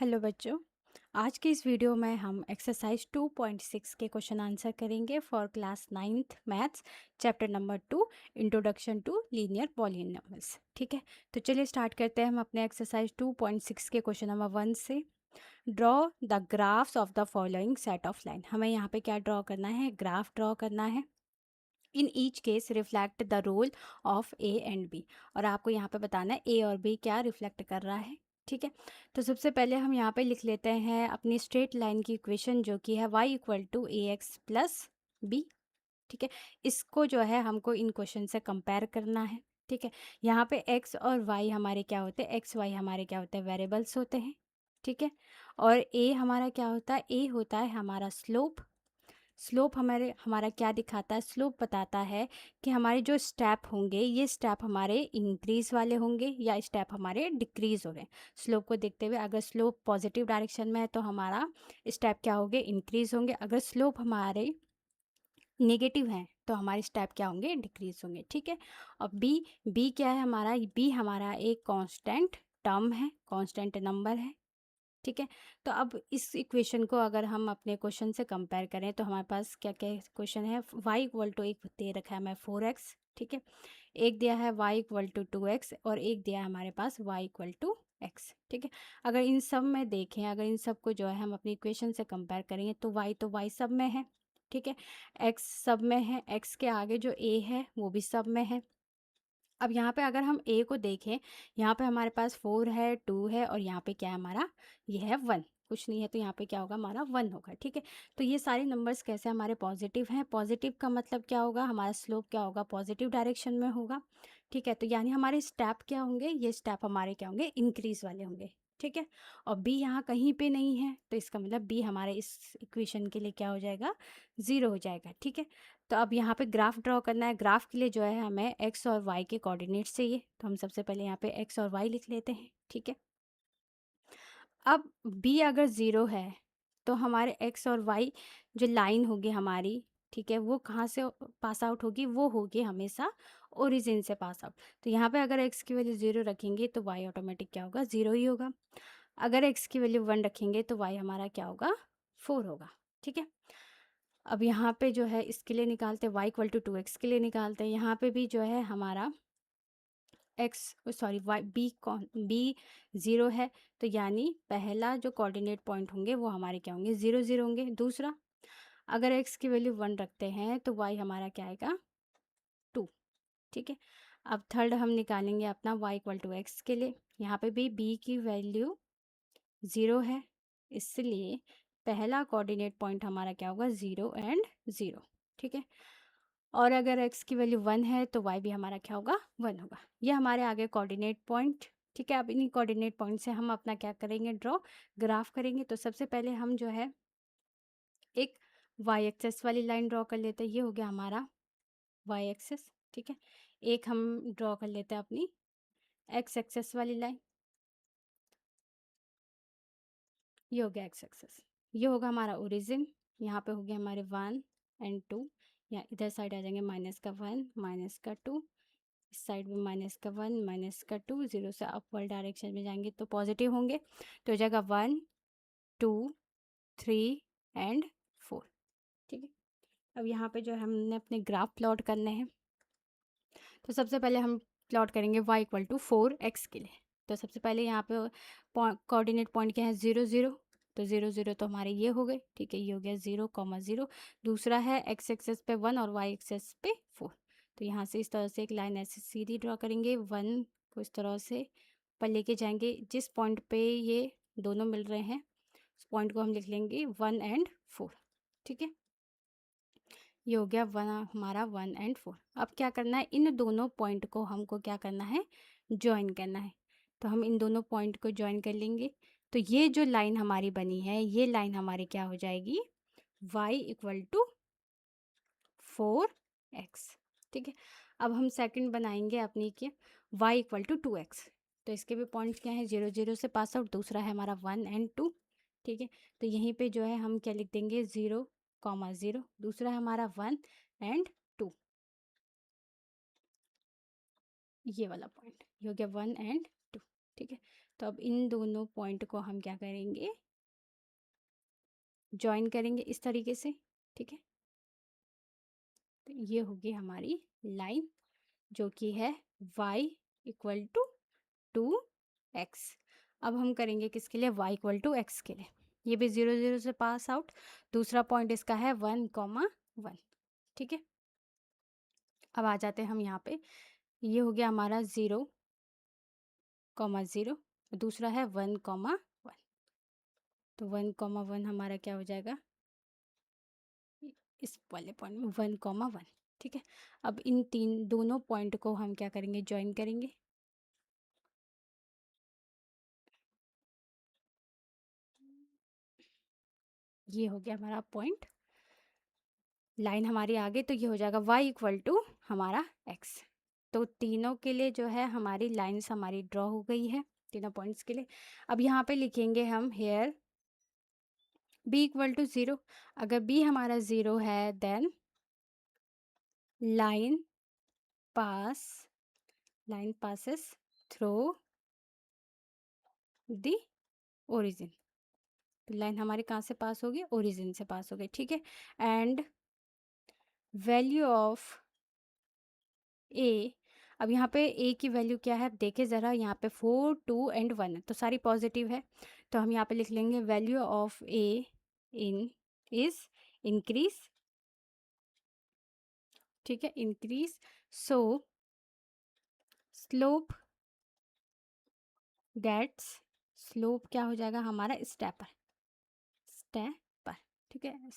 Hello बच्चों। आज के इस वीडियो में हम एक्सरसाइज 2.6 के क्वेश्चन आंसर करेंगे for class 9th maths, chapter number 2, introduction to linear polynomials. ठीक है, तो चलिए स्टार्ट करते हैं हम अपने एक्सरसाइज 2.6 के क्वेश्चन नंबर 1 से। Draw the graphs of the following set of line. हमें यहाँ पे क्या ड्रॉ करना है? ग्राफ ड्रॉ करना है। In each case reflect the role of A and B, और आपको यहाँ पे बताना है ए और बी क्या रिफ्लेक्ट कर रहा है। ठीक है, तो सबसे पहले हम यहाँ पे लिख लेते हैं अपनी स्ट्रेट लाइन की इक्वेशन, जो कि है y equal to A X plus B. ठीक है, इसको जो है हमको इन क्वेश्चन से कंपेयर करना है। ठीक है, यहाँ पे x और y हमारे क्या होते हैं? एक्स वाई हमारे क्या होते हैं? वेरिएबल्स होते हैं। ठीक है, और a हमारा क्या होता है? a होता है हमारा स्लोप। स्लोप हमारा क्या दिखाता है? स्लोप बताता है कि हमारे जो स्टेप होंगे, ये स्टेप हमारे इंक्रीज वाले होंगे या स्टेप हमारे डिक्रीज हो गए। स्लोप को देखते हुए अगर स्लोप पॉजिटिव डायरेक्शन में है तो हमारा स्टेप क्या होंगे? इंक्रीज होंगे। अगर स्लोप हमारे नेगेटिव हैं तो हमारे स्टेप क्या होंगे? डिक्रीज होंगे। ठीक है, और बी क्या है हमारा? बी हमारा एक कांस्टेंट टर्म है, कांस्टेंट नंबर है। ठीक है, तो अब इस इक्वेशन को अगर हम अपने क्वेश्चन से कंपेयर करें तो हमारे पास क्या क्या क्वेश्चन है? y इक्वल टू एक दे रखा है हमें 4x। ठीक है, एक दिया है y इक्वल टू 2x और एक दिया है हमारे पास y इक्वल टू x। ठीक है, अगर इन सब में देखें, अगर इन सब को जो है हम अपनी इक्वेशन से कंपेयर करेंगे तो y सब में है। ठीक है, x सब में है, x के आगे जो a है वो भी सब में है। अब यहाँ पे अगर हम a को देखें, यहाँ पे हमारे पास 4 है, 2 है और यहाँ पे क्या है हमारा? ये है 1। कुछ नहीं है तो यहाँ पे क्या होगा? हमारा 1 होगा। ठीक है, तो ये सारे नंबर्स कैसे हमारे पॉजिटिव हैं? पॉजिटिव का मतलब क्या होगा? हमारा स्लोप क्या होगा? पॉजिटिव डायरेक्शन में होगा। ठीक है, तो यानी हमारे स्टेप क्या होंगे? ये स्टेप हमारे क्या होंगे? इंक्रीज वाले होंगे। ठीक है, और b यहाँ कहीं पे नहीं है तो इसका मतलब b हमारे इस इक्वेशन के लिए क्या हो जाएगा? 0 हो जाएगा। ठीक है, तो अब यहाँ पे ग्राफ ड्रॉ करना है। ग्राफ के लिए जो है हमें x और y के कोऑर्डिनेट्स चाहिए, तो हम सबसे पहले यहाँ पे x और y लिख लेते हैं। ठीक है, अब b अगर 0 है तो हमारे x और y जो लाइन होगी हमारी, ठीक है, वो कहाँ से पास आउट होगी? वो होगी हमेशा ओरिजिन से पास आउट। तो यहाँ पे अगर x की वैल्यू 0 रखेंगे तो y ऑटोमेटिक क्या होगा? 0 ही होगा। अगर x की वैल्यू 1 रखेंगे तो y हमारा क्या होगा? 4 होगा। ठीक है, अब यहाँ पे जो है इसके लिए निकालते हैं y इक्वल टू 2x के लिए निकालते हैं। यहाँ पे भी जो है हमारा बी 0 है, तो यानी पहला जो कोऑर्डिनेट पॉइंट होंगे वो हमारे क्या होंगे? 0 0 होंगे। दूसरा, अगर x की वैल्यू 1 रखते हैं तो y हमारा क्या आएगा? 2। ठीक है, अब थर्ड हम निकालेंगे अपना y इक्वल टू एक्स के लिए। यहाँ पे भी b की वैल्यू 0 है, इसलिए पहला कोऑर्डिनेट पॉइंट हमारा क्या होगा? 0 एंड 0। ठीक है, और अगर x की वैल्यू 1 है तो y भी हमारा क्या होगा? 1 होगा। ये हमारे आगे कोऑर्डिनेट पॉइंट। ठीक है, अब इन्हीं कोऑर्डिनेट पॉइंट से हम अपना क्या करेंगे? ड्रॉ ग्राफ करेंगे। तो सबसे पहले हम जो है एक y एक्सेस वाली लाइन ड्रॉ कर लेते हैं। ये हो गया हमारा y एक्सेस। ठीक है, एक हम ड्रॉ कर लेते हैं अपनी x एक्सेस वाली लाइन। ये हो गया x एक्सेस। ये होगा हमारा ओरिजिन। यहाँ पे हो गया हमारे 1 एंड 2। या इधर साइड आ जाएंगे माइनस का 1 माइनस का 2, इस साइड में माइनस का 1 माइनस का 2। 0 से अपवर्ड डायरेक्शन में जाएंगे तो पॉजिटिव होंगे, तो हो जाएगा 1 2 3 एंड 4। ठीक है, अब यहाँ पे जो है हमने अपने ग्राफ प्लॉट करने हैं, तो सबसे पहले हम प्लॉट करेंगे y इक्वल टू 4x के लिए। तो सबसे पहले यहाँ पे कोऑर्डिनेट पॉइंट क्या है? 0 0, तो 0 0 तो हमारे ये हो गए। ठीक है, ये हो गया 0 0। दूसरा है x एक्सेस पे 1 और y एक्सेस पे 4। तो यहाँ से इस तरह से एक लाइन ऐसे सीधी ड्रॉ करेंगे, 1 को इस तरह से पर लेके जाएंगे। जिस पॉइंट पे ये दोनों मिल रहे हैं उस पॉइंट को हम लिख लेंगे 1 एंड 4। ठीक है, ये हो गया हमारा 1 एंड 4। अब क्या करना है? इन दोनों पॉइंट को हमको क्या करना है? ज्वाइन करना है। तो हम इन दोनों पॉइंट को ज्वाइन कर लेंगे। तो ये जो लाइन हमारी बनी है, ये लाइन हमारी क्या हो जाएगी? y equal to 4x। ठीक है, अब हम सेकंड बनाएंगे अपनी के y इक्वल टू 2x। तो इसके भी पॉइंट्स क्या है? 0 0 से पास आउट। दूसरा है हमारा 1 एंड 2। ठीक है, तो यहीं पे जो है हम क्या लिख देंगे? 0 0। दूसरा है हमारा 1 एंड 2, ये वाला पॉइंट। ये हो गया 1 एंड 2। ठीक है, तो अब इन दोनों पॉइंट को हम क्या करेंगे, ज्वाइन करेंगे इस तरीके से, ठीक है। तो ये होगी हमारी लाइन जो कि है y इक्वल टू 2x। अब हम करेंगे किसके लिए, y इक्वल टू x के लिए। ये भी 0 0 से पास आउट। दूसरा पॉइंट इसका है 1,1, ठीक है। अब आ जाते हैं हम यहाँ पे, ये हो गया हमारा 0,0, दूसरा है 1,1। तो 1,1 हमारा क्या हो जाएगा, इस वाले पॉइंट में 1,1, ठीक है। अब इन दोनों पॉइंट को हम क्या करेंगे, ज्वाइन करेंगे। ये हो गया हमारा पॉइंट, लाइन हमारी आ गई। तो ये हो जाएगा y इक्वल टू हमारा x। तो तीनों के लिए जो है हमारी लाइंस हमारी ड्रॉ हो गई है, तीनों पॉइंट्स के लिए। अब यहाँ पे लिखेंगे हम हेयर b इक्वल टू 0। अगर b हमारा 0 है then line passes through the origin. तो लाइन हमारी कहाँ से पास होगी, ओरिजिन से पास हो गई, ठीक है। एंड वैल्यू ऑफ ए, अब यहाँ पे ए की वैल्यू क्या है, देखे ज़रा, यहाँ पे 4 2 एंड 1 है तो सारी पॉजिटिव है। तो हम यहाँ पे लिख लेंगे value of A in is increase, ठीक है, increase. So slope gets, slope क्या हो जाएगा हमारा, स्टेपर, ठीक है।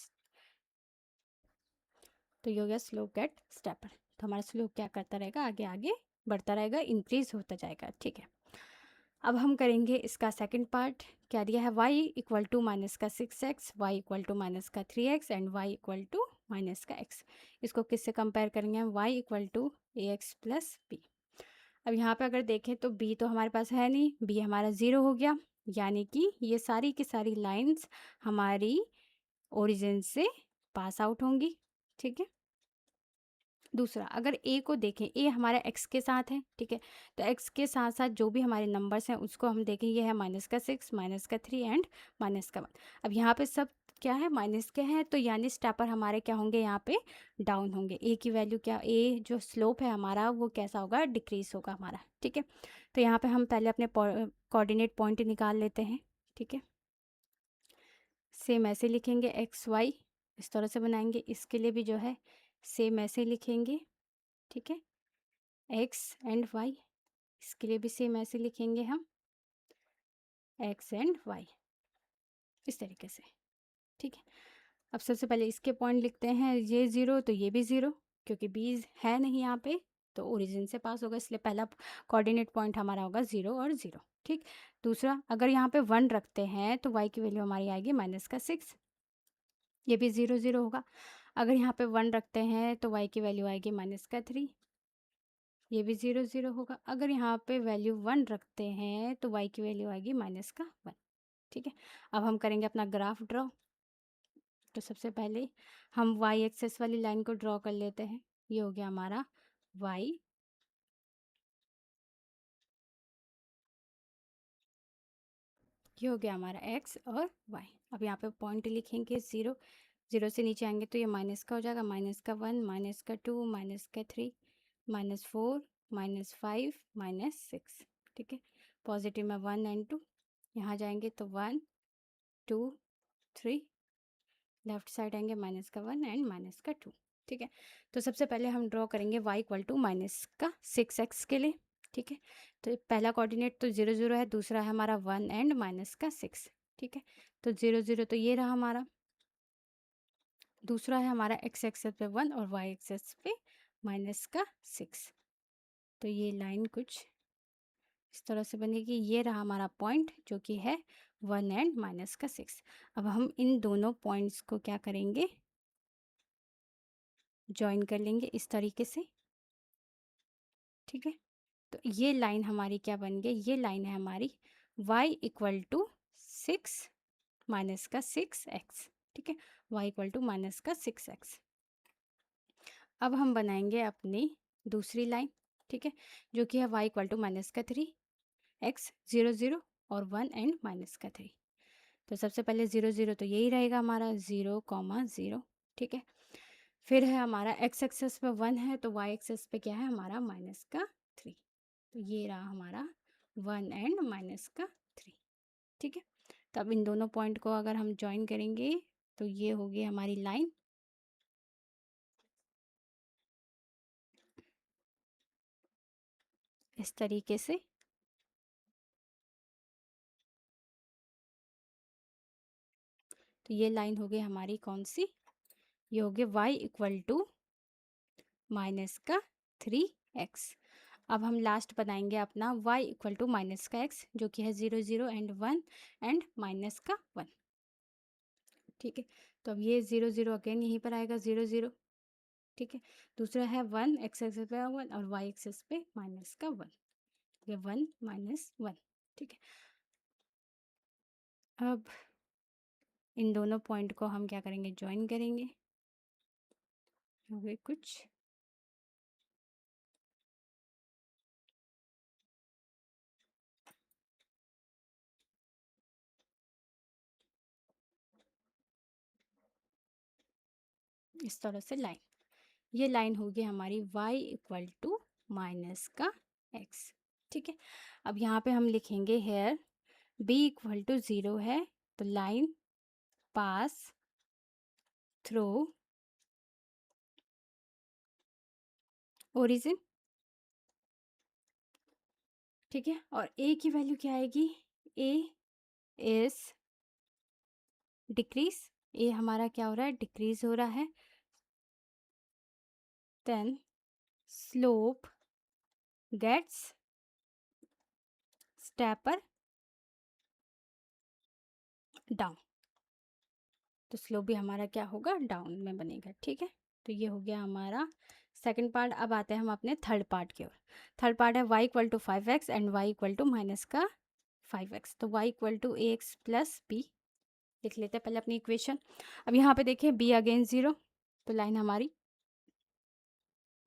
तो ये हो गया स्लोप गेट स्टेपर। तो हमारा स्लोप क्या करता रहेगा, आगे आगे बढ़ता रहेगा, इंक्रीज होता जाएगा, ठीक है। अब हम करेंगे इसका सेकंड पार्ट। क्या दिया है, y इक्वल टू माइनस का 6x, y equal to minus का 3x and y equal to minus का x। इसको किससे कंपेयर करेंगे हम, y equal to ax plus b। अब यहाँ पे अगर देखें तो b तो हमारे पास है नहीं, b हमारा 0 हो गया, यानी कि ये सारी की सारी लाइंस हमारी ओरिजिन से पास आउट होंगी, ठीक है। दूसरा, अगर a को देखें, a हमारा x के साथ है, ठीक है। तो x के साथ साथ जो भी हमारे नंबर्स हैं उसको हम देखें, ये है माइनस का 6, माइनस का 3 एंड माइनस का 1। अब यहाँ पे सब क्या है, माइनस के हैं, तो यानी स्टेपर हमारे क्या होंगे, यहाँ पे डाउन होंगे। a की वैल्यू क्या, a जो स्लोप है हमारा वो कैसा होगा, डिक्रीज होगा हमारा, ठीक है। तो यहाँ पे हम पहले अपने कोऑर्डिनेट पॉइंट निकाल लेते हैं, ठीक है। सेम ऐसे लिखेंगे, एक्स वाई इस तरह से बनाएंगे, इसके लिए भी जो है सेम ऐसे लिखेंगे, ठीक है। एक्स एंड वाई, इसके लिए भी सेम ऐसे लिखेंगे हम, एक्स एंड वाई, इस तरीके से, ठीक है। अब सबसे पहले इसके पॉइंट लिखते हैं, ये 0 तो ये भी 0, क्योंकि बी है नहीं यहाँ पे, तो ओरिजिन से पास होगा, इसलिए पहला कोऑर्डिनेट पॉइंट हमारा होगा 0 और 0, ठीक। दूसरा, अगर यहाँ पे 1 रखते हैं तो y की वैल्यू हमारी आएगी माइनस का 6, ये भी 0 0 होगा। अगर यहाँ पे 1 रखते हैं तो y की वैल्यू आएगी माइनस का 3, ये भी 0 0 होगा। अगर यहाँ पे वैल्यू 1 रखते हैं तो y की वैल्यू आएगी माइनस का 1, ठीक है। अब हम करेंगे अपना ग्राफ ड्रॉ। तो सबसे पहले हम y एक्सेस वाली लाइन को ड्रॉ कर लेते हैं। ये हो गया हमारा y, ये हो गया हमारा x और y। अब यहाँ पे पॉइंट लिखेंगे 0, 0 से नीचे आएंगे तो ये माइनस का हो जाएगा, माइनस का 1, माइनस का 2, माइनस का 3, -4, -5, -6, ठीक है। पॉजिटिव में 1 एंड 2, यहाँ जाएंगे तो 1 2 3, लेफ्ट साइड आएंगे माइनस का 1 एंड माइनस का 2, ठीक है। तो सबसे पहले हम ड्रॉ करेंगे y इक्वल टू माइनस का 6x के लिए, ठीक है। तो पहला कोऑर्डिनेट तो 0 0 है, दूसरा है हमारा 1 एंड माइनस का 6, ठीक है। तो 0 0 तो ये रहा हमारा, दूसरा है हमारा x एक्सेस पे 1 और y एक्सेस पे माइनस का 6। तो ये लाइन कुछ इस तरह से बनेगी, ये रहा हमारा पॉइंट जो कि है 1 एंड माइनस का 6। अब हम इन दोनों पॉइंट्स को क्या करेंगे, ज्वाइन कर लेंगे इस तरीके से, ठीक है। तो ये लाइन हमारी क्या बन गई, ये लाइन है हमारी y इक्वल टू 6 माइनस का 6x, ठीक है। y इक्वल टू माइनस का 6x। अब हम बनाएंगे अपनी दूसरी लाइन, ठीक है, जो कि है y इक्वल टू माइनस का 3, x 0 0 और 1 एंड माइनस का 3। तो सबसे पहले 0 0 तो यही रहेगा हमारा 0,0, ठीक है। फिर है हमारा एक्स एक्सेस पे 1 है, तो वाई एक्सेस पे क्या है हमारा माइनस का 3। तो ये रहा हमारा 1 एंड माइनस का 3, ठीक है। तो अब इन दोनों पॉइंट को अगर हम ज्वाइन करेंगे तो ये होगी हमारी लाइन। इस तरीके से तो ये लाइन हो गई हमारी कौन सी, ये हो गई y इक्वल टू माइनस का 3x। अब हम लास्ट बनाएंगे अपना y इक्वल टू माइनस का x, जो कि है 0 0 एंड 1 एंड माइनस का 1, ठीक है। तो अब ये 0 0 अगेन यहीं पर आएगा 0 0, ठीक है। दूसरा है 1 एक्स एक्सेस पे 1 और y एक्सेस पे माइनस का 1, ये 1 माइनस 1, ठीक है। अब इन दोनों पॉइंट को हम क्या करेंगे, ज्वाइन करेंगे। हो गए कुछ इस तरह से लाइन, ये लाइन होगी हमारी y इक्वल टू माइनस का x, ठीक है। अब यहाँ पे हम लिखेंगे हेयर b इक्वल टू 0 है, तो लाइन पास थ्रू ओरिजिन, ठीक है। और a की वैल्यू क्या आएगी, a इज डिक्रीज, a हमारा क्या हो रहा है, डिक्रीज हो रहा है। Then slope gets steeper down, तो स्लोप भी हमारा क्या होगा, डाउन में बनेगा, ठीक है। तो ये हो गया हमारा सेकंड पार्ट। अब आते हैं हम अपने थर्ड पार्ट की ओर। थर्ड पार्ट है y equal to 5x and y equal to minus का 5x, तो y equal to A X plus B लिख लेते हैं पहले अपनी इक्वेशन। अब यहाँ पे देखिए b अगेन 0, तो लाइन हमारी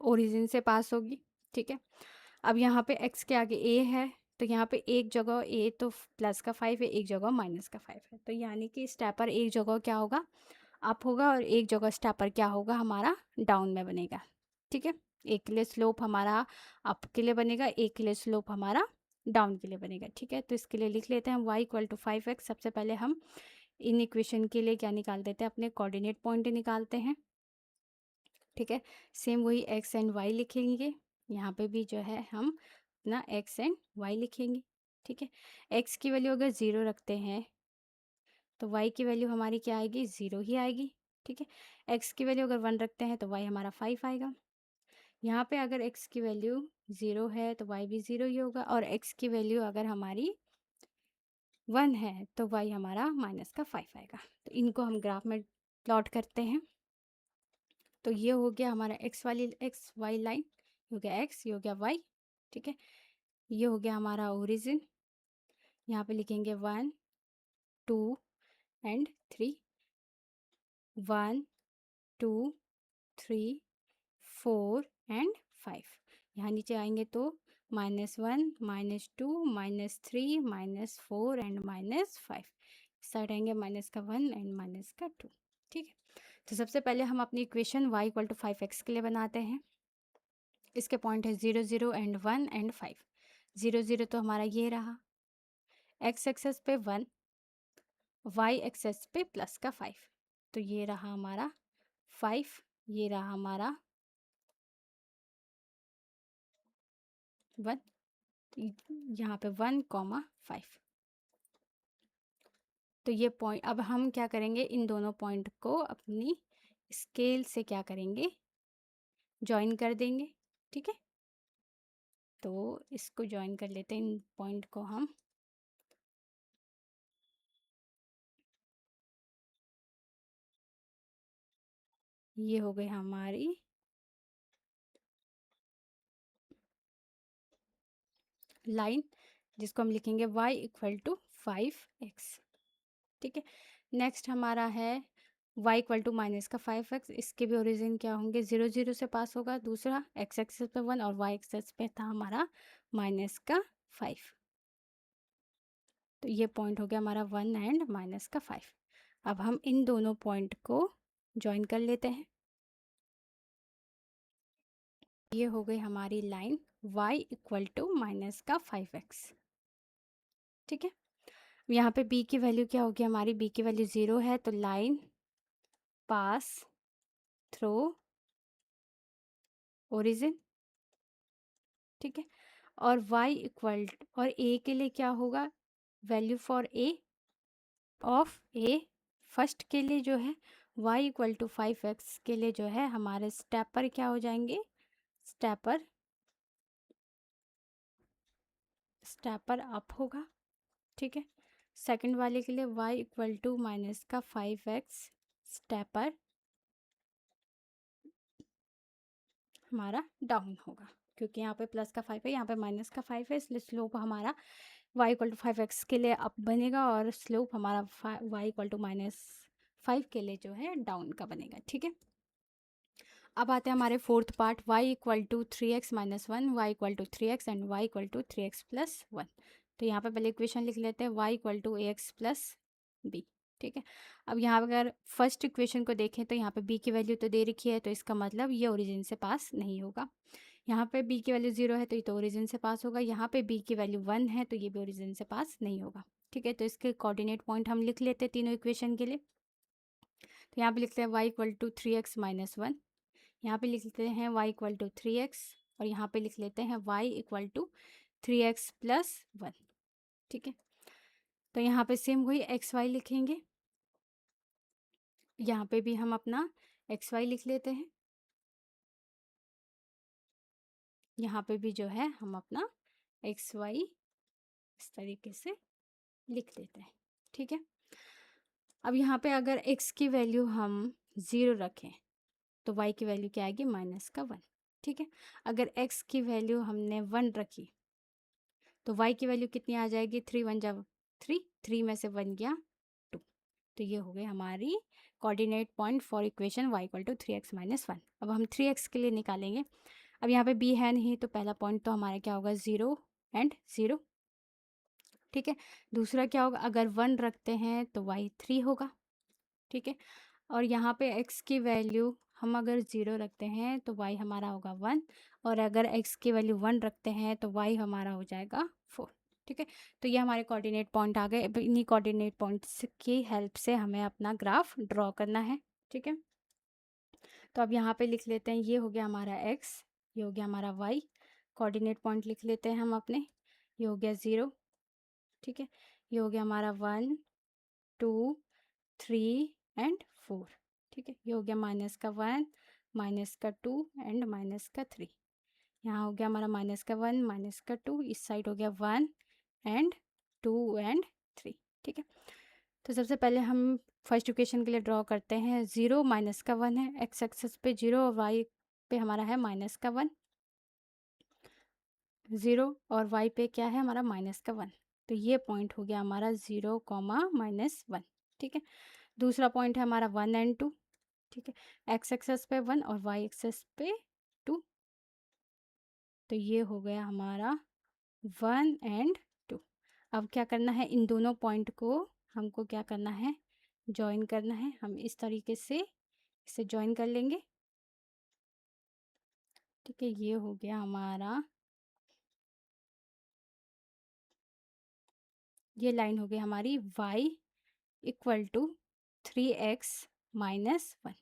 ओरिजिन से पास होगी, ठीक है। अब यहाँ पे x के आगे a है, तो यहाँ पे एक जगह a तो प्लस का 5 है, एक जगह माइनस का 5 है, तो यानी कि स्टेपर एक जगह क्या होगा, अप होगा, और एक जगह स्टेपर क्या होगा हमारा, डाउन में बनेगा, ठीक है। एक के लिए स्लोप हमारा अप के लिए बनेगा, एक के लिए स्लोप हमारा डाउन के लिए बनेगा, ठीक है। तो इसके लिए लिख लेते हैं y इक्वल टू 5x। सबसे पहले हम इन इक्वेशन के लिए क्या निकाल देते हैं, अपने कोऑर्डिनेट पॉइंट निकालते हैं, ठीक है। सेम वही x एंड y लिखेंगे, यहाँ पे भी जो है हम अपना x एंड y लिखेंगे, ठीक है। x की वैल्यू अगर 0 रखते हैं तो y की वैल्यू हमारी क्या आएगी, 0 ही आएगी, ठीक है। x की वैल्यू अगर 1 रखते हैं तो y हमारा 5 आएगा। यहाँ पे अगर x की वैल्यू 0 है तो y भी 0 ही होगा, और x की वैल्यू अगर हमारी 1 है तो y हमारा माइनस का 5 आएगा। तो इनको हम ग्राफ में प्लॉट करते हैं। तो ये हो गया हमारा x वाली x y लाइन, हो गया x, ये हो गया y, ठीक है। ये हो गया हमारा ओरिजिन, यहाँ पे लिखेंगे 1 2 एंड 3, 1 2 3 4 एंड 5। यहाँ नीचे आएंगे तो -1 -2 -3 -4 एंड -5, साइड आएंगे माइनस का 1 एंड माइनस का 2, ठीक है। तो सबसे पहले हम अपनी equation y equal to 5x के लिए बनाते हैं। इसके पॉइंट है 0 0 एंड 1 एंड 5। 0 0 तो हमारा ये रहा, x एक्सेस पे 1, y एक्सेस पे प्लस का 5, तो ये रहा हमारा 5, ये रहा हमारा 1, यहाँ पे 1,5। तो ये पॉइंट, अब हम क्या करेंगे, इन दोनों पॉइंट को अपनी स्केल से क्या करेंगे, ज्वाइन कर देंगे, ठीक है। तो इसको ज्वाइन कर लेते हैं, इन पॉइंट को हम, ये हो गई हमारी लाइन, जिसको हम लिखेंगे y इक्वल टू 5x, ठीक है। नेक्स्ट हमारा है y इक्वल टू माइनस का 5x, इसके भी ओरिजिन क्या होंगे, 0 0 से पास होगा। दूसरा x एक्सेस पे 1 और y एक्सेस पे था हमारा माइनस का 5, तो ये पॉइंट हो गया हमारा 1 एंड माइनस का 5। अब हम इन दोनों पॉइंट को ज्वाइन कर लेते हैं। ये हो गई हमारी line y equal to minus का 5x। ठीक है, यहाँ पे b की वैल्यू क्या होगी हमारी, b की वैल्यू 0 है, तो लाइन पास थ्रू ओरिजिन। ठीक है, और y इक्वल और a के लिए क्या होगा, value for a of a, first के लिए जो है y इक्वल टू 5x के लिए जो है हमारे स्टेपर क्या हो जाएंगे, स्टेपर स्टेपर अप होगा। ठीक है, सेकंड वाले के लिए y इक्वल टू माइनस का 5x स्टेपर हमारा डाउन होगा, क्योंकि यहाँ पे प्लस का 5 है, यहाँ पे माइनस का 5 है, इसलिए स्लोप हमारा y इक्वल टू 5x के लिए अप बनेगा और स्लोप हमारा y इक्वल टू -5 के लिए जो है डाउन का बनेगा। ठीक है, अब आते हैं हमारे fourth part, y equal to 3x minus 1, Y equal to 3x and y equal to 3x plus 1। तो यहाँ पे पहले इक्वेशन लिख लेते हैं, y equal to ax plus b। ठीक है, अब यहाँ अगर फर्स्ट इक्वेशन को देखें तो यहाँ पे b की वैल्यू तो दे रखी है, तो इसका मतलब ये ओरिजिन से पास नहीं होगा। यहाँ पे b की वैल्यू 0 है, तो ये तो ओरिजिन से पास होगा। यहाँ पे b की वैल्यू 1 है, तो ये भी ओरिजिन से पास नहीं होगा। ठीक है, तो इसके कोऑर्डिनेट पॉइंट हम लिख लेते हैं तीनों इक्वेशन के लिए। तो यहाँ पे लिखते हैं y equal to 3x minus 1, यहाँ पे लिख लेते हैं y इक्वल टू 3x, और यहाँ पे लिख लेते हैं y equal to 3x plus 1। ठीक है, तो यहाँ पे सेम वही एक्स वाई लिखेंगे, यहाँ पे भी हम अपना एक्स वाई लिख लेते हैं, यहाँ पे भी जो है हम अपना एक्स वाई इस तरीके से लिख लेते हैं। ठीक है, अब यहाँ पे अगर x की वैल्यू हम 0 रखें तो y की वैल्यू क्या आएगी, माइनस का 1। ठीक है, अगर x की वैल्यू हमने 1 रखी तो y की वैल्यू कितनी आ जाएगी, 3 1 जब 3, 3 में से 1 गया 2। तो ये हो गई हमारी coordinate point for equation y equal to 3x minus 1। अब हम 3x के लिए निकालेंगे। अब यहाँ पे b है नहीं, तो पहला पॉइंट तो हमारा क्या होगा, 0 एंड 0। ठीक है, दूसरा क्या होगा, अगर 1 रखते हैं तो y 3 होगा। ठीक है, और यहाँ पे x की वैल्यू हम अगर 0 रखते हैं तो y हमारा होगा 1, और अगर x की वैल्यू 1 रखते हैं तो y हमारा हो जाएगा 4। ठीक है, तो ये हमारे कोऑर्डिनेट पॉइंट आ गए। अब इन्हीं कोऑर्डिनेट पॉइंट्स की हेल्प से हमें अपना ग्राफ ड्रॉ करना है। ठीक है, तो अब यहाँ पे लिख लेते हैं, ये हो गया हमारा x, ये हो गया हमारा y, कोऑर्डिनेट पॉइंट लिख लेते हैं हम अपने, ये हो गया 0। ठीक है, ये हो गया हमारा 1 2 3 एंड 4। ठीक है, ये हो गया माइनस का 1, माइनस का 2 एंड माइनस का 3। यहाँ हो गया हमारा माइनस का 1, माइनस का 2, इस साइड हो गया 1 एंड 2 एंड 3। ठीक है, तो सबसे पहले हम फर्स्ट इक्वेशन के लिए ड्रॉ करते हैं। 0 माइनस का 1 है, एक्स एक्सेस पे 0 और वाई पे हमारा है माइनस का 1, 0 और वाई पे क्या है हमारा माइनस का 1। तो ये पॉइंट हो गया हमारा 0 कॉमा माइनस 1। ठीक है, दूसरा पॉइंट है हमारा 1 एंड 2। ठीक है, एक्स एक्सेस पे 1 और वाई एक्सेस पे 2। तो ये हो गया हमारा 1 एंड 2। अब क्या करना है, इन दोनों पॉइंट को हमको क्या करना है, जॉइन करना है। हम इस तरीके से इसे जॉइन कर लेंगे। ठीक है, ये हो गया हमारा, ये लाइन हो गई हमारी y equal to 3x minus 1।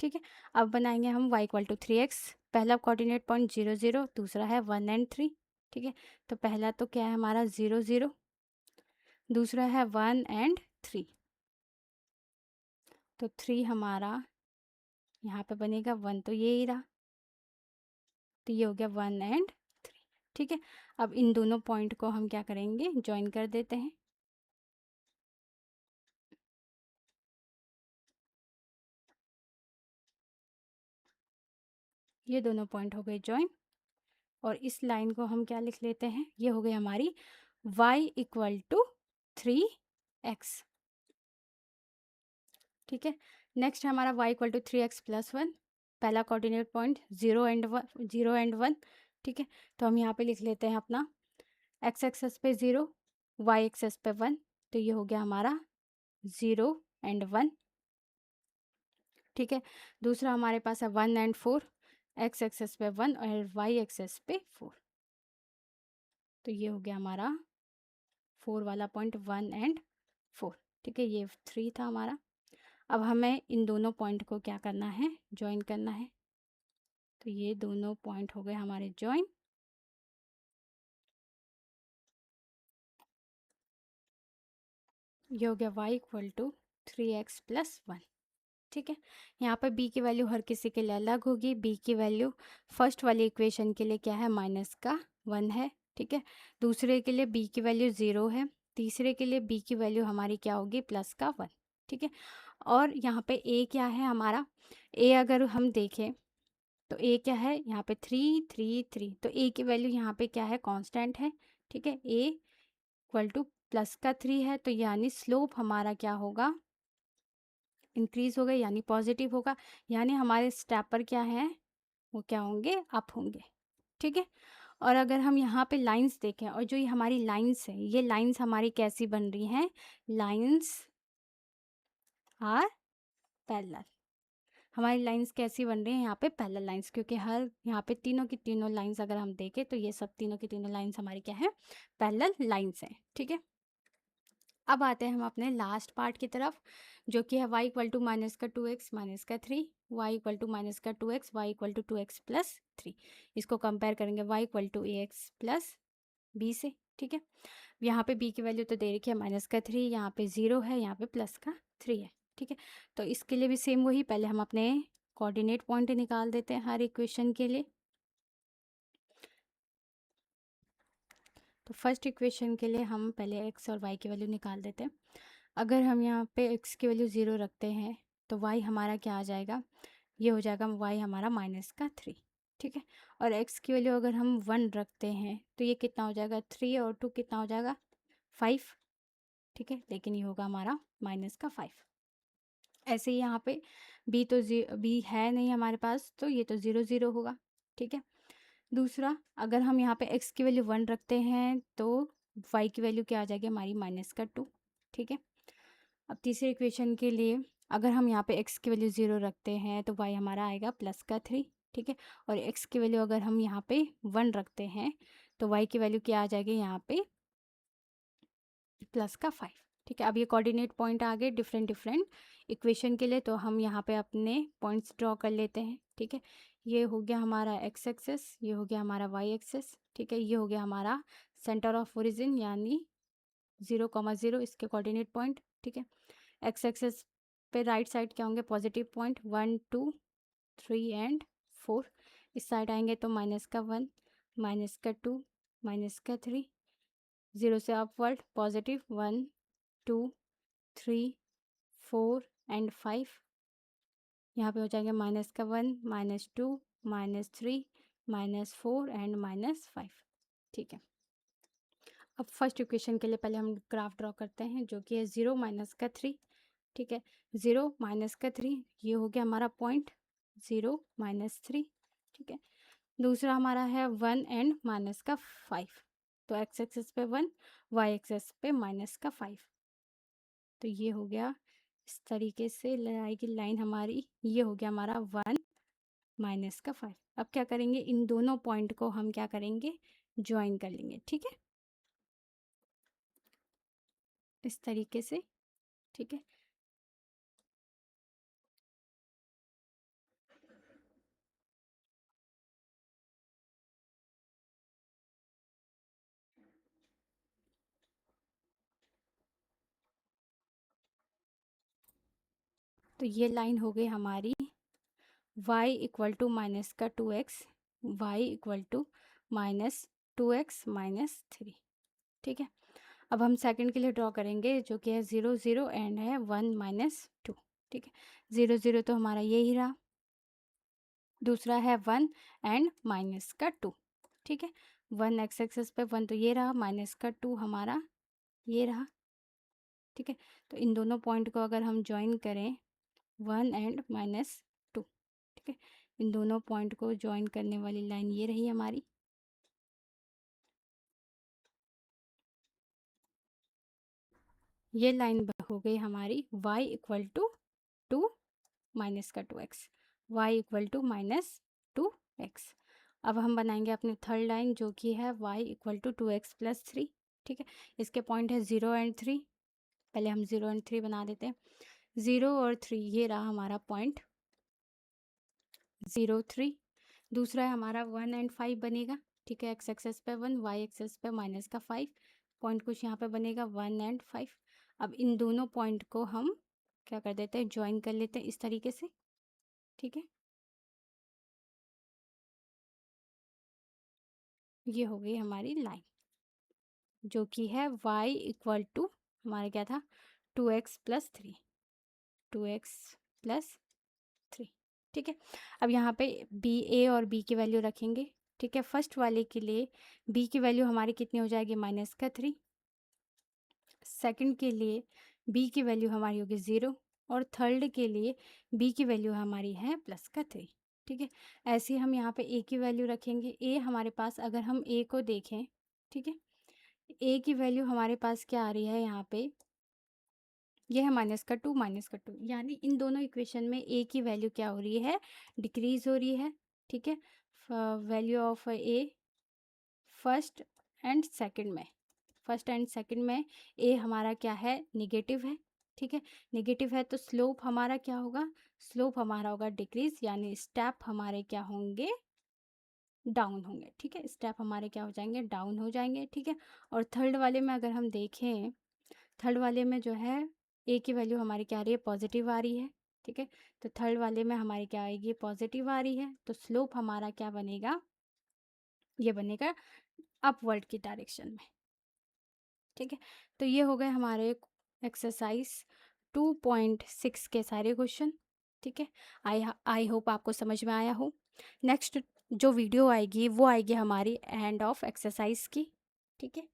ठीक है, अब बनाएंगे हम y इक्वल टू 3x। पहला कोऑर्डिनेट पॉइंट 0 0, दूसरा है 1 एंड 3। ठीक है, तो पहला तो क्या है हमारा 0 0, दूसरा है 1 एंड 3। तो 3 हमारा यहाँ पे बनेगा, 1 तो ये ही रहा, तो ये हो गया 1 एंड 3। ठीक है, अब इन दोनों पॉइंट को हम क्या करेंगे, ज्वाइन कर देते हैं। ये दोनों पॉइंट हो गए ज्वाइन, और इस लाइन को हम क्या लिख लेते हैं, ये हो गई हमारी y इक्वल टू 3x। ठीक है, नेक्स्ट है हमारा y equal to 3x plus 1। पहला कोऑर्डिनेट पॉइंट 0 एंड 1, 0 एंड 1। ठीक है, तो हम यहाँ पे लिख लेते हैं अपना x एक्सेस पे 0, वाई एक्सेस पे 1, तो ये हो गया हमारा 0 एंड 1, ठीक है। दूसरा हमारे पास है 1 एंड 4, एक्स एक्सेस पे 1 और वाई एक्सेस पे 4, तो ये हो गया हमारा 4 वाला पॉइंट, 1 एंड 4, ठीक है। ये 3 था हमारा। अब हमें इन दोनों पॉइंट को क्या करना है, ज्वाइन करना है, तो ये दोनों पॉइंट हो गए हमारे ज्वाइन। ये हो गया y equal to 3x plus 1, ठीक है। यहाँ पर b की वैल्यू हर किसी के लिए अलग होगी। b की वैल्यू फर्स्ट वाली इक्वेशन के लिए क्या है, माइनस का 1 है, ठीक है। दूसरे के लिए b की वैल्यू 0 है। तीसरे के लिए b की वैल्यू हमारी क्या होगी, प्लस का 1, ठीक है। और यहाँ पे a क्या है हमारा, a अगर हम देखें तो a क्या है यहाँ पे 3 3 3, तो a की वैल्यू यहाँ पे क्या है, कांस्टेंट है, ठीक है। a इक्वल टू प्लस का 3 है, तो यानी स्लोप हमारा क्या होगा, इंक्रीज होगा, यानी पॉजिटिव होगा, यानी हमारे स्टेप पर क्या है, वो क्या होंगे, अप होंगे, ठीक है। और अगर हम यहाँ पे लाइंस देखें, और जो ये हमारी लाइंस है, ये लाइंस हमारी कैसी बन रही हैं, लाइंस आर पैरेलल। हमारी लाइंस कैसी बन रही हैं यहाँ पे, पैरेलल लाइंस, क्योंकि हर यहाँ पे तीनों की तीनों लाइंस अगर हम देखें तो ये सब तीनों की तीनों लाइंस हमारी क्या है, पैरेलल लाइंस हैं, ठीक है। अब आते हैं हम अपने लास्ट पार्ट की तरफ, जो कि है y इक्वल टू माइनस का 2x माइनस का 3, वाई इक्वल टू माइनस का 2x Y equal to 2x plus 3। इसको कंपेयर करेंगे y equal to A X plus B से, ठीक है। यहाँ पे b की वैल्यू तो दे रखी है माइनस का 3, यहाँ पे 0 है, यहाँ पे प्लस का 3 है, ठीक है। तो इसके लिए भी सेम वही, पहले हम अपने कोऑर्डिनेट पॉइंट निकाल देते हैं हर इक्वेशन के लिए। तो फर्स्ट इक्वेशन के लिए हम पहले x और y की वैल्यू निकाल देते हैं। अगर हम यहाँ पे x की वैल्यू 0 रखते हैं तो y हमारा क्या आ जाएगा, ये हो जाएगा y हमारा माइनस का 3, ठीक है। और x की वैल्यू अगर हम 1 रखते हैं तो ये कितना हो जाएगा, 3 और 2 कितना हो जाएगा, 5, ठीक है। लेकिन ये होगा हमारा माइनस का 5। ऐसे ही यहाँ पे b है नहीं हमारे पास, तो ये तो 0 0 होगा, ठीक है। दूसरा, अगर हम यहाँ पे x की वैल्यू 1 रखते हैं तो y की वैल्यू क्या आ जाएगी हमारी, माइनस का 2, ठीक है। अब तीसरे इक्वेशन के लिए अगर हम यहाँ पे x की वैल्यू 0 रखते हैं तो y हमारा आएगा प्लस का 3, ठीक है। और x की वैल्यू अगर हम यहाँ पे 1 रखते हैं तो y की वैल्यू क्या आ जाएगी यहाँ पे, प्लस का 5, ठीक है। अब ये कोऑर्डिनेट पॉइंट आ गए डिफरेंट डिफरेंट इक्वेशन के लिए, तो हम यहाँ पे अपने पॉइंट्स ड्रॉ कर लेते हैं, ठीक है। ये हो गया हमारा x एक्सेस, ये हो गया हमारा y एक्सेस, ठीक है। ये हो गया हमारा सेंटर ऑफ ओरिजिन यानी 0,0 इसके कोऑर्डिनेट पॉइंट, ठीक है। एक्स एक्सेस पे राइट साइड क्या होंगे, पॉजिटिव पॉइंट 1 2 3 एंड 4। इस साइड आएंगे तो माइनस का 1 माइनस का 2 माइनस का 3, 0 से अपवर्ड पॉजिटिव 1 2 3 4 एंड 5। यहाँ पे हो जाएंगे माइनस का 1 minus 2 minus 3 minus 4 and minus 5, ठीक है। अब फर्स्ट इक्वेशन के लिए पहले हम ग्राफ ड्रॉ करते हैं, जो कि है 0 माइनस का 3, ठीक है। 0 माइनस का 3, ये हो गया हमारा पॉइंट 0 माइनस 3, ठीक है। दूसरा हमारा है 1 एंड माइनस का 5, तो एक्स एक्सेस पे 1 वाई एक्सेस पे माइनस का 5, तो ये हो गया इस तरीके से आएगी लाइन हमारी, ये हो गया हमारा 1 माइनस का 5। अब क्या करेंगे, इन दोनों पॉइंट को हम क्या करेंगे, ज्वाइन कर लेंगे, ठीक है, इस तरीके से, ठीक है। तो ये लाइन हो गई हमारी y इक्वल टू माइनस का 2x, Y equal to minus 2x minus 3, ठीक है। अब हम सेकंड के लिए ड्रॉ करेंगे, जो कि है 0 0 एंड है 1 माइनस 2, ठीक है। 0 0 तो हमारा ये ही रहा, दूसरा है 1 एंड माइनस का 2, ठीक है। 1 एक्स एक्सेस पे 1 तो ये रहा, माइनस का 2 हमारा ये रहा, ठीक है। तो इन दोनों पॉइंट को अगर हम ज्वाइन करें 1 एंड माइनस 2, ठीक है, इन दोनों पॉइंट को ज्वाइन करने वाली लाइन ये रही हमारी। ये लाइन हो गई हमारी y इक्वल टू 2 माइनस का 2x, y equal to minus 2x। अब हम बनाएंगे अपनी थर्ड लाइन जो कि है y equal to 2x plus 3। ठीक है, इसके पॉइंट है 0 एंड 3। पहले हम 0 एंड 3 बना देते हैं। 0 और 3, ये रहा हमारा पॉइंट 0 3। दूसरा है हमारा 1 एंड 5 बनेगा। ठीक है, एक्स एक्सेस पे 1, वाई एक्सेस पे माइनस का 5, पॉइंट कुछ यहाँ पे बनेगा 1 एंड 5। अब इन दोनों पॉइंट को हम क्या कर देते हैं, ज्वाइन कर लेते हैं इस तरीके से। ठीक है, ये हो गई हमारी लाइन जो कि है y इक्वल टू हमारा क्या था 2x प्लस 3, 2x प्लस 3। ठीक है, अब यहाँ पे बी ए और बी की वैल्यू रखेंगे। ठीक है, फर्स्ट वाले के लिए बी की वैल्यू हमारी कितनी हो जाएगी माइनस का 3, सेकंड के लिए बी की वैल्यू हमारी होगी 0, और थर्ड के लिए बी की वैल्यू हमारी है प्लस का 3। ठीक है, ऐसे ही हम यहाँ पे ए की वैल्यू रखेंगे। ए हमारे पास, अगर हम ए को देखें, ठीक है, ए की वैल्यू हमारे पास क्या आ रही है यहाँ पे, ये है माइनस का 2 माइनस का 2, यानी इन दोनों इक्वेशन में ए की वैल्यू क्या हो रही है, डिक्रीज हो रही है। ठीक है, value of A first and second में, फर्स्ट एंड सेकंड में ए हमारा क्या है, निगेटिव है। ठीक है, निगेटिव है तो स्लोप हमारा क्या होगा, स्लोप हमारा होगा डिक्रीज, यानी स्टेप हमारे क्या होंगे, डाउन होंगे। ठीक है, स्टेप हमारे क्या हो जाएंगे, डाउन हो जाएंगे। ठीक है, और थर्ड वाले में अगर हम देखें, थर्ड वाले में जो है ए की वैल्यू हमारी क्या आ रही है, पॉजिटिव आ रही है। ठीक है, तो थर्ड वाले में हमारी क्या आएगी, पॉजिटिव आ रही है, तो स्लोप हमारा क्या बनेगा, ये बनेगा अपवर्ड की डायरेक्शन में। ठीक है, तो ये हो गए हमारे एक्सरसाइज 2.6 के सारे क्वेश्चन। ठीक है, आई होप आपको समझ में आया हो। नेक्स्ट जो वीडियो आएगी वो आएगी हमारी एंड ऑफ एक्सरसाइज की। ठीक है।